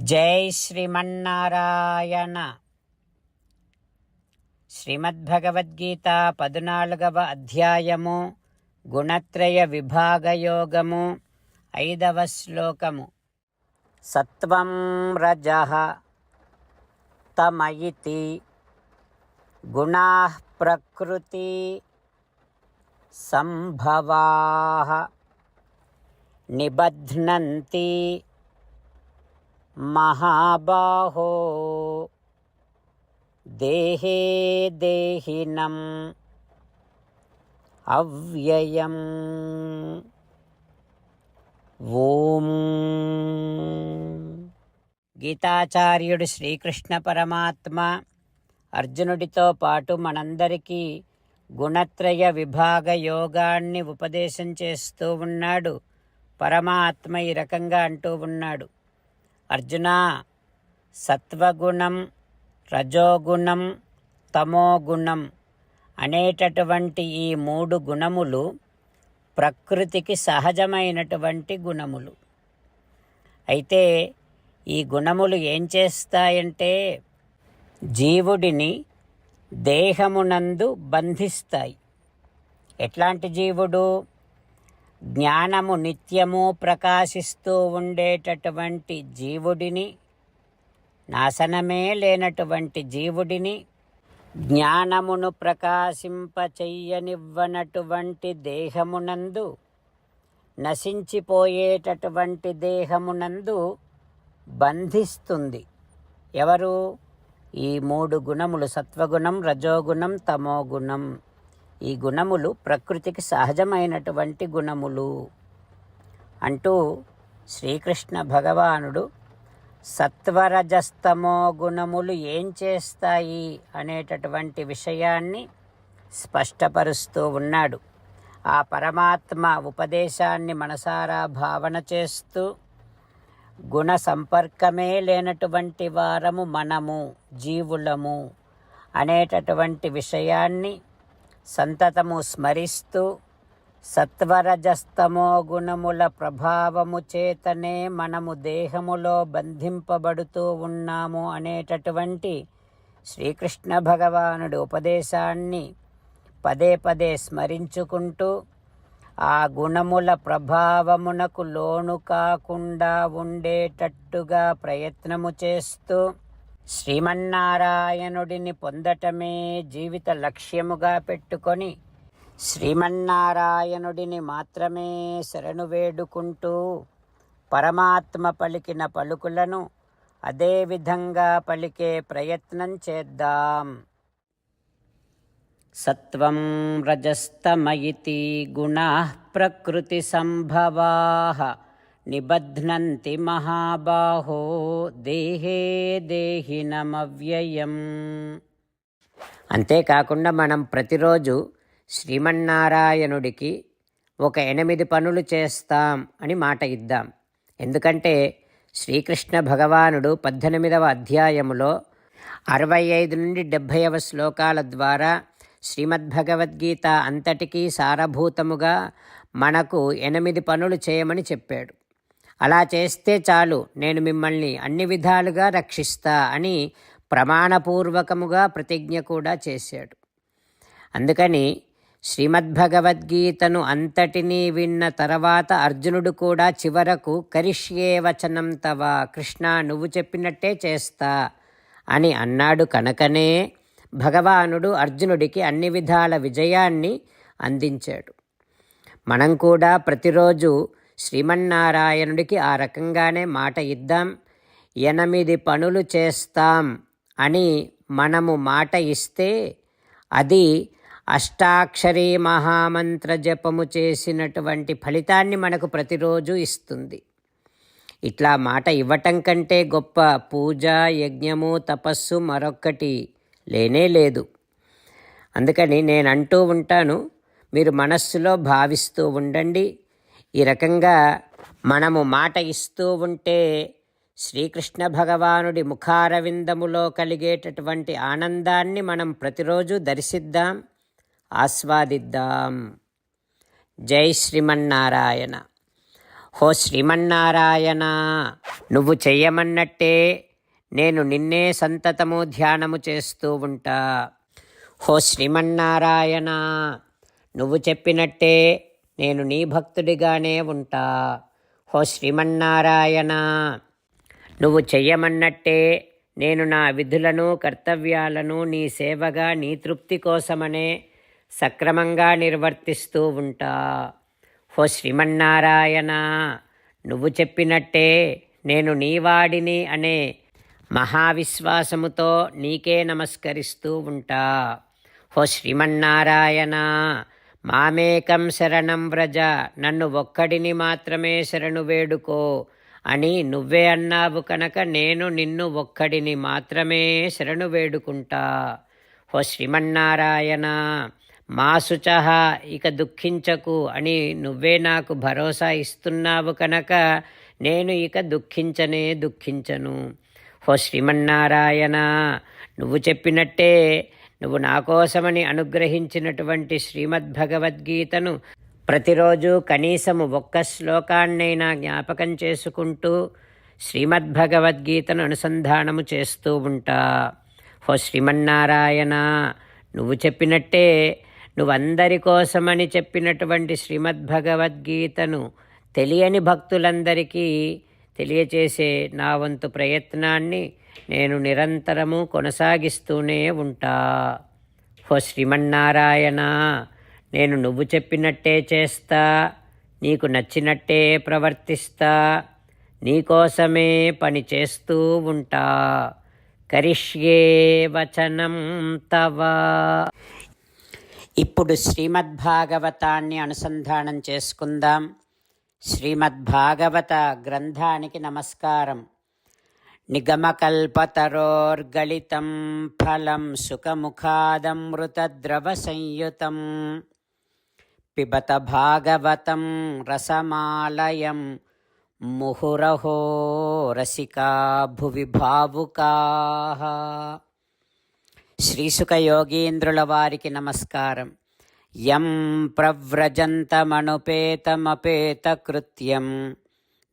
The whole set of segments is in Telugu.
జై శ్రీమన్నారాయణ. శ్రీమద్భగవద్గీత 14వ అధ్యాయము, గుణత్రయ విభాగయోగము, 5వ శ్లోకము. సత్వం రజః తమయితి గుణాః ప్రకృతి సంభవాః నిబధ్నంతి మహాబాహో దేహే దేహినం అవ్యయం. ఓం. గీతాచార్యుడు శ్రీకృష్ణ పరమాత్మ అర్జునుడితో పాటు మనందరికీ గుణత్రయ విభాగ యోగాన్ని ఉపదేశం చేస్తూ ఉన్నాడు. పరమాత్మ ఈ రకంగా అంటూ ఉన్నాడు, అర్జునా, సత్వగుణం, రజోగుణం, తమోగుణం అనేటటువంటి ఈ 3 గుణములు ప్రకృతికి సహజమైనటువంటి గుణములు. అయితే ఈ గుణములు ఏం చేస్తాయంటే జీవుడిని దేహమునందు బంధిస్తాయి. ఎట్లాంటి జీవుడు? జ్ఞానము నిత్యము ప్రకాశిస్తూ ఉండేటటువంటి జీవుడిని, నాశనమే లేనటువంటి జీవుడిని, జ్ఞానమును ప్రకాశింపచెయ్యనివ్వనటువంటి దేహమునందు, నశించిపోయేటటువంటి దేహమునందు బంధిస్తుంది. ఎవరు? ఈ 3 గుణములు, సత్వగుణం, రజోగుణం, తమోగుణం. ఈ గుణములు ప్రకృతికి సహజమైనటువంటి గుణములు అంటూ శ్రీకృష్ణ భగవానుడు సత్వరజస్తమో గుణములు ఏం చేస్తాయి అనేటటువంటి విషయాన్ని స్పష్టపరుస్తూ ఉన్నాడు. ఆ పరమాత్మ ఉపదేశాన్ని మనసారా భావన చేస్తూ, గుణ సంపర్కమే లేనటువంటి వారము మనము, జీవులము అనేటటువంటి విషయాన్ని సంతతము స్మరిస్తూ, సత్వరజస్తమో గుణముల ప్రభావము చేతనే మనము దేహములో బంధింపబడుతూ ఉన్నాము అనేటటువంటి శ్రీకృష్ణ భగవానుడి ఉపదేశాన్ని పదే పదే స్మరించుకుంటూ, ఆ గుణముల ప్రభావమునకు లోను కాకుండా ఉండేటట్టుగా ప్రయత్నము చేస్తూ, శ్రీమన్నారాయణుడిని పొందటమే జీవిత లక్ష్యముగా పెట్టుకొని శ్రీమన్నారాయణుడిని మాత్రమే శరణు వేడుకుంటూ పరమాత్మ పలికిన పలుకులను అదే విధంగా పలికే ప్రయత్నం చేద్దాం. సత్వం రజస్తమయితి గుణాః ప్రకృతి సంభవాః నిబధ్నంతి మహాబాహో దేహే దేహినమవ్యయం. అంతేకాకుండా మనం ప్రతిరోజు శ్రీమన్నారాయణుడికి ఒక 8 పనులు చేస్తాం అని మాట ఇద్దాం. ఎందుకంటే శ్రీకృష్ణ భగవానుడు 18వ అధ్యాయములో 65 నుండి 70వ శ్లోకాల ద్వారా శ్రీమద్భగవద్గీత అంతటికీ సారభూతముగా మనకు 8 పనులు చేయమని చెప్పాడు. అలా చేస్తే చాలు, నేను మిమ్మల్ని అన్ని విధాలుగా రక్షిస్తా అని ప్రమాణపూర్వకముగా ప్రతిజ్ఞ కూడా చేశాడు. అందుకని శ్రీమద్భగవద్గీతను అంతటినీ విన్న తర్వాత అర్జునుడు కూడా చివరకు కరిష్యే వచనం తవ, కృష్ణ నువ్వు చెప్పినట్టే చేస్తా అని అన్నాడు. కనుకనే భగవానుడు అర్జునుడికి అన్ని విధాల విజయాన్ని అందించాడు. మనం కూడా ప్రతిరోజు శ్రీమన్నారాయణుడికి ఆ రకంగానే మాట ఇద్దాం. 8 పనులు చేస్తాం అని మనము మాట ఇస్తే అది అష్టాక్షరీ మహామంత్ర జపము చేసినటువంటి ఫలితాన్ని మనకు ప్రతిరోజు ఇస్తుంది. ఇట్లా మాట ఇవ్వటం కంటే గొప్ప పూజ, యజ్ఞము, తపస్సు మరొక్కటి లేనే లేదు. అందుకని నేను అంటూ ఉంటాను, మీరు మనస్సులో భావిస్తూ ఉండండి. ఈ రకంగా మనము మాట ఇస్తూ ఉంటే శ్రీకృష్ణ భగవానుడి ముఖారవిందములో కలిగేటటువంటి ఆనందాన్ని మనం ప్రతిరోజు దర్శిద్దాం, ఆస్వాదిద్దాం. జై శ్రీమన్నారాయణ. హో శ్రీమన్నారాయణ, నువ్వు చెయ్యమన్నట్టే నేను నిన్నే సంతతము ధ్యానము చేస్తూ ఉంటా. హో శ్రీమన్నారాయణ, నువ్వు చెప్పినట్టే నేను నీ భక్తుడిగానే ఉంటా. హో శ్రీమన్నారాయణ, నువ్వు చెయ్యమన్నట్టే నేను నా విధులను కర్తవ్యాలను నీ సేవగా నీ తృప్తి కోసమనే సక్రమంగా నిర్వర్తిస్తూ ఉంటా. హో శ్రీమన్నారాయణ, నువ్వు చెప్పినట్టే నేను నీవాడిని అనే మహావిశ్వాసముతో నీకే నమస్కరిస్తూ ఉంటా. హో శ్రీమన్నారాయణ, మామేకం శరణం వ్రజ, నన్ను ఒక్కడిని మాత్రమే శరణు వేడుకో అని నువ్వే అన్నావు కనుక నేను నిన్ను ఒక్కడిని మాత్రమే శరణు వేడుకుంటా. హో శ్రీమన్నారాయణ, మా శుచః, ఇక దుఃఖించకు అని నువ్వే నాకు భరోసా ఇస్తున్నావు కనుక నేను ఇక దుఃఖించను. హో శ్రీమన్నారాయణ, నువ్వు చెప్పినట్టే నువ్వు నా కోసమని అనుగ్రహించినటువంటి శ్రీమద్భగవద్గీతను ప్రతిరోజు కనీసము ఒక్క శ్లోకాన్నైనా జ్ఞాపకం చేసుకుంటూ శ్రీమద్భగవద్గీతను అనుసంధానము చేస్తూ ఉంటా. హో శ్రీమన్నారాయణ, నువ్వు చెప్పినట్టే నువ్వందరి కోసమని చెప్పినటువంటి శ్రీమద్భగవద్గీతను తెలియని భక్తులందరికీ తెలియచేసే నా వంతు ప్రయత్నాన్ని నేను నిరంతరము కొనసాగిస్తూనే ఉంటా. హో శ్రీమన్నారాయణ, నేను నువ్వు చెప్పినట్టే చేస్తా, నీకు నచ్చినట్టే ప్రవర్తిస్తా, నీకోసమే పని చేస్తూ ఉంటా. కరిష్యే వచనం తవ. ఇప్పుడు శ్రీమద్భాగవతాన్ని అనుసంధానం చేసుకుందాం. శ్రీమద్భాగవత గ్రంథానికి నమస్కారం. నిగమకల్పతరోర్గళితం ఫలం సుఖముఖాదమృతద్రవ సంయుతం పిబత భాగవతం రసమాలయం ముహురహో రసికా భువి భావుకాః. శ్రీసుఖ యోగీంద్రుల వారికి నమస్కారం. యం ప్రవ్రజంతమనుపేతమపేతకృత్యం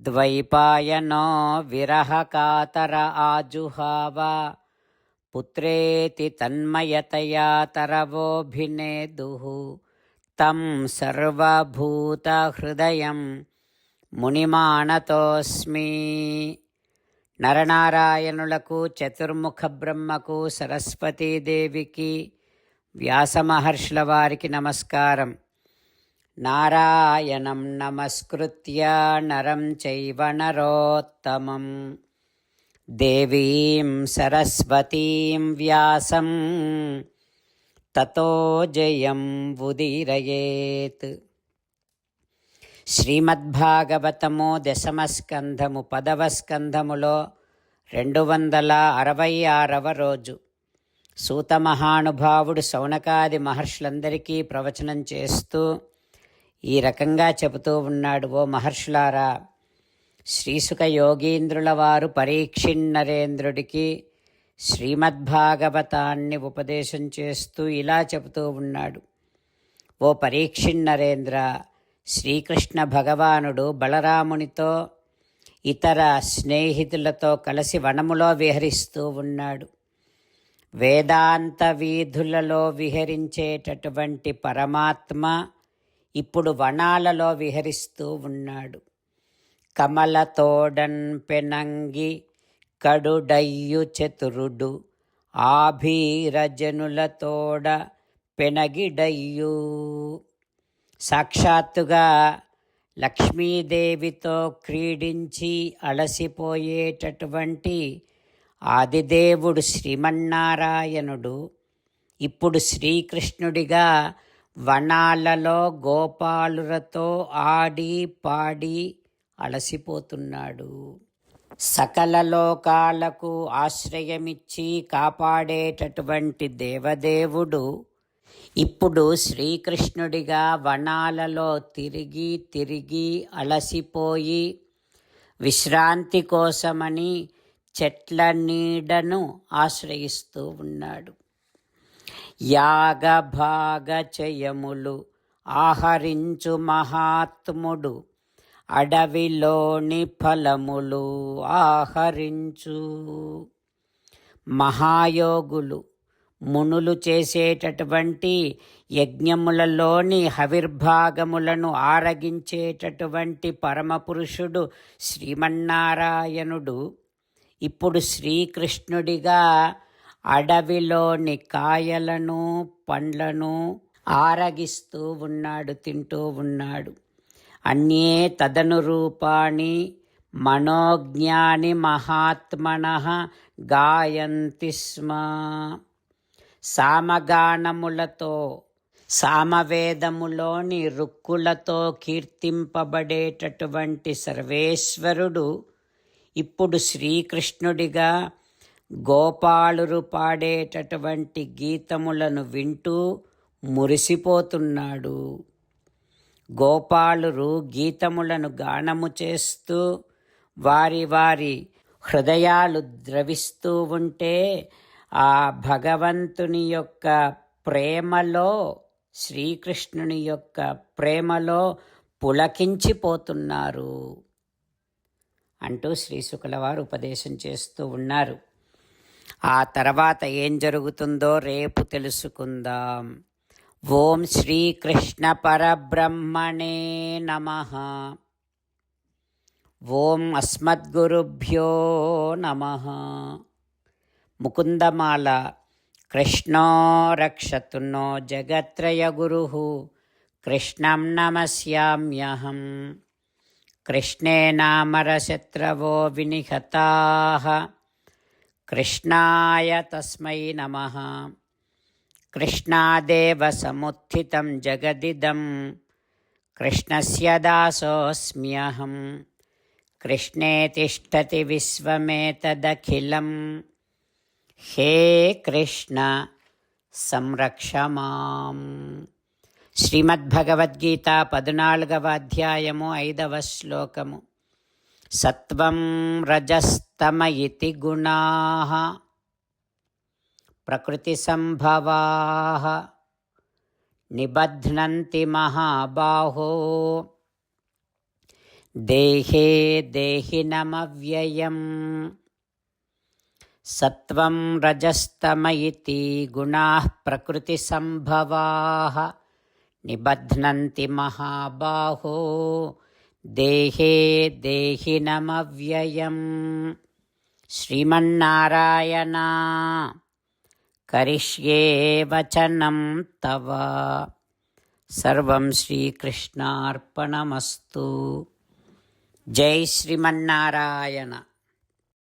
ద్వైపాయనో విరహకాతర ఆజుహావ పుత్రేతి తన్మయతయా తరవోభినేదుః తం సర్వభూతహృదయం మునిమానతోస్మి. నరనారాయణులకు, చతుర్ముఖ బ్రహ్మకు, సరస్వతీదేవికి, వ్యాసమహర్షుల వారికి నమస్కారం. నారాయణం నమస్కృత్య నరం చైవ నరోత్తమం దేవీం సరస్వతీం వ్యాసం తతో జయం ఉదీరయేత్. శ్రీమద్భాగవతము దశమస్కంధము 10వ స్కంధములో 266వ రోజు. సూత మహానుభావుడు శౌనకాది మహర్షులందరికీ ప్రవచనం చేస్తూ ఈ రకంగా చెబుతూ ఉన్నాడు. ఓ మహర్షులారా, శ్రీసుఖ యోగీంద్రుల వారు పరీక్షిన్నరేంద్రుడికి శ్రీమద్భాగవతాన్ని ఉపదేశం చేస్తూ ఇలా చెబుతూ ఉన్నాడు. ఓ పరీక్షిన్నరేంద్ర, శ్రీకృష్ణ భగవానుడు బలరామునితో ఇతర స్నేహితులతో కలిసి వనములో విహరిస్తూ ఉన్నాడు. వేదాంత వీధులలో విహరించేటటువంటి పరమాత్మ ఇప్పుడు వనాలలో విహరిస్తూ ఉన్నాడు. కమలతోడన్ పెనంగి కడుడయ్యు చతురుడు ఆభీరజనులతోడ పెనగిడయ్యు. సాక్షాత్తుగా లక్ష్మీదేవితో క్రీడించి అలసిపోయేటటువంటి ఆదిదేవుడు శ్రీమన్నారాయణుడు ఇప్పుడు శ్రీకృష్ణుడిగా వనాలలో గోపాలులతో ఆడి పాడి అలసిపోతున్నాడు. సకల లోకాలకు ఆశ్రయమిచ్చి కాపాడేటటువంటి దేవదేవుడు ఇప్పుడు శ్రీకృష్ణుడిగా వనాలలో తిరిగి తిరిగి అలసిపోయి విశ్రాంతి కోసమని చెట్ల నీడను ఆశ్రయిస్తూ ఉన్నాడు. యాగభాగచయములు ఆహరించు మహాత్ముడు అడవిలోని ఫలములు ఆహరించు. మహాయోగులు మునులు చేసేటటువంటి యజ్ఞములలోని హవిర్భాగములను ఆరగించేటటువంటి పరమపురుషుడు శ్రీమన్నారాయణుడు ఇప్పుడు శ్రీకృష్ణుడిగా అడవిలోని కాయలను పండ్లను ఆరగిస్తూ ఉన్నాడు, తింటూ ఉన్నాడు. అన్యే తదనురూపాణి మనోజ్ఞాని మహాత్మనః గాయంతి స్మ. సామగానములతో సామవేదములోని రుక్కులతో కీర్తింపబడేటటువంటి సర్వేశ్వరుడు ఇప్పుడు శ్రీకృష్ణుడిగా గోపాలురు పాడేటటువంటి గీతములను వింటూ మురిసిపోతున్నాడు. గోపాలురు గీతములను గానము చేస్తూ వారి వారి హృదయాలు ద్రవిస్తూ ఉంటే ఆ భగవంతుని యొక్క ప్రేమలో, శ్రీకృష్ణుని యొక్క ప్రేమలో పులకించిపోతున్నారు అంటూ శ్రీశుకుల వారు ఉపదేశం చేస్తూ ఉన్నారు. ఆ తర్వాత ఏం జరుగుతుందో రేపు తెలుసుకుందాం. ఓం శ్రీకృష్ణ పరబ్రహ్మణే నమః. ఓం అస్మద్గురుభ్యో నమః. ముకుందమాల. కృష్ణో రక్షతు నో జగత్రయ గురుః కృష్ణం నమస్యామ్యహం. కృష్ణే నామరశత్రవో వినిహతాః కృష్ణాయ తస్మై నమః. కృష్ణాదేవ సముత్థితం జగదిదం కృష్ణస్య దాసోऽస్మ్యహం. కృష్ణే తిష్టతి విశ్వమేతదఖిలం. హే కృష్ణ సంరక్ష మాం. శ్రీమద్భగవద్గీత 14వ అధ్యాయము 5వ శ్లోకము. సత్వం రజస్తమ ఇతి గుణాః ప్రకృతి సంభవాః నిబధ్నంతి మహాబాహో దేహే దేహినమవ్యయం. సత్వం రజస్తమ ఇతి గుణాః ప్రకృతి సంభవాః నిబధ్నంతి మహాబాహో దేహే దేహినమవ్యయం. శ్రీమన్నారాయణ కరిష్యే వచనం తవ. సర్వం శ్రీకృష్ణార్పణమస్తు. జై శ్రీమన్నారాయణ.